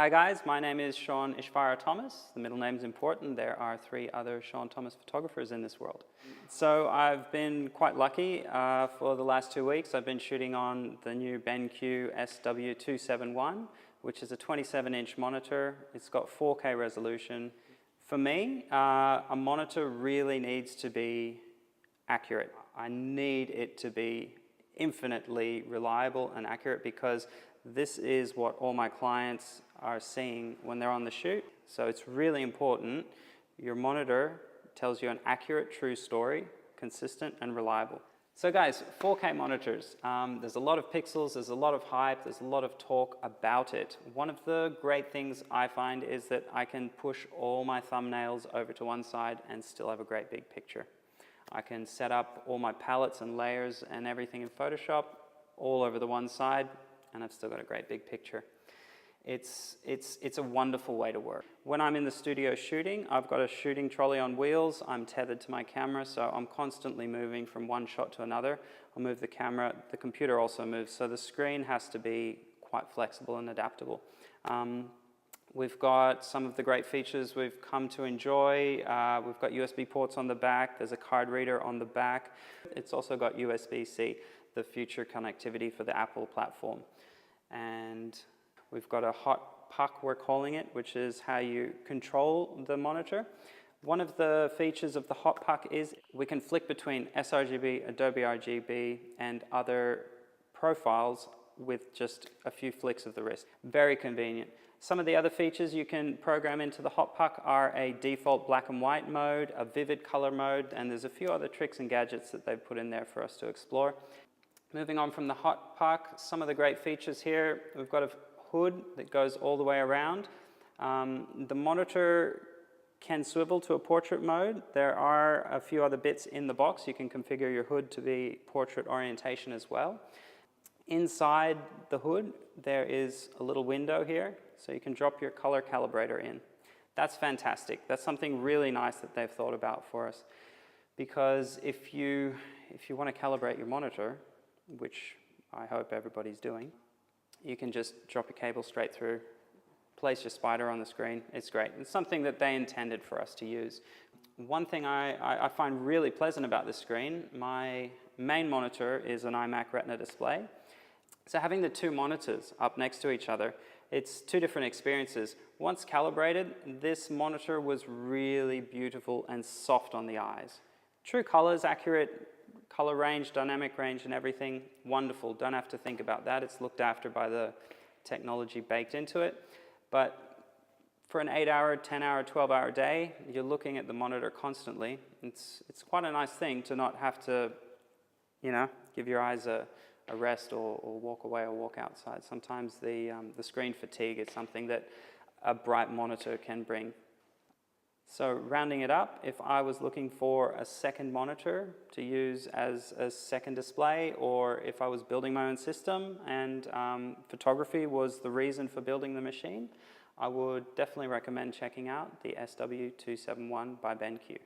Hi guys, my name is Ishvara Thomas. The middle name is important. There are 3 other Sean Thomas photographers in this world. So I've been quite lucky for the last 2 weeks. I've been shooting on the new BenQ SW271, which is a 27-inch monitor. It's got 4K resolution. For me, a monitor really needs to be accurate. I need it to be infinitely reliable and accurate because this is what all my clients are seeing when they're on the shoot. So it's really important your monitor tells you an accurate, true story, consistent and reliable. So guys, 4K monitors, there's a lot of pixels, there's a lot of hype, there's a lot of talk about it. One of the great things I find is that I can push all my thumbnails over to one side and still have a great big picture. I can set up all my palettes and layers and everything in Photoshop all over the one side, and I've still got a great big picture. It's a wonderful way to work. When I'm in the studio shooting, I've got a shooting trolley on wheels. I'm tethered to my camera, so I'm constantly moving from one shot to another. I'll move the camera, the computer also moves, so the screen has to be quite flexible and adaptable. We've got some of the great features we've come to enjoy. We've got USB ports on the back. There's a card reader on the back. It's also got USB-C, the future connectivity for the Apple platform. And we've got a hot puck, we're calling it, which is how you control the monitor. One of the features of the hot puck is we can flick between sRGB, Adobe RGB, and other profiles with just a few flicks of the wrist. Very convenient. Some of the other features you can program into the hot puck are a default black and white mode, a vivid color mode, and there's a few other tricks and gadgets that they've put in there for us to explore. Moving on from the hot puck, some of the great features here, we've got a hood that goes all the way around. The monitor can swivel to a portrait mode. There are a few other bits in the box. You can configure your hood to be portrait orientation as well. Inside the hood, there is a little window here, so you can drop your color calibrator in. That's fantastic. That's something really nice that they've thought about for us. Because if you want to calibrate your monitor, which I hope everybody's doing, you can just drop a cable straight through, place your spider on the screen. It's great. It's something that they intended for us to use. One thing I find really pleasant about this screen, my main monitor is an iMac Retina display. So having the 2 monitors up next to each other, it's 2 different experiences. Once calibrated, this monitor was really beautiful and soft on the eyes. True colors, accurate color range, dynamic range and everything, wonderful. Don't have to think about that. It's looked after by the technology baked into it. But for an 8-hour, 10-hour, 12-hour day, you're looking at the monitor constantly. It's quite a nice thing to not have to, give your eyes a rest or walk away or walk outside. Sometimes the screen fatigue is something that a bright monitor can bring. So rounding it up, if I was looking for a second monitor to use as a second display, or if I was building my own system and photography was the reason for building the machine, I would definitely recommend checking out the SW271 by BenQ.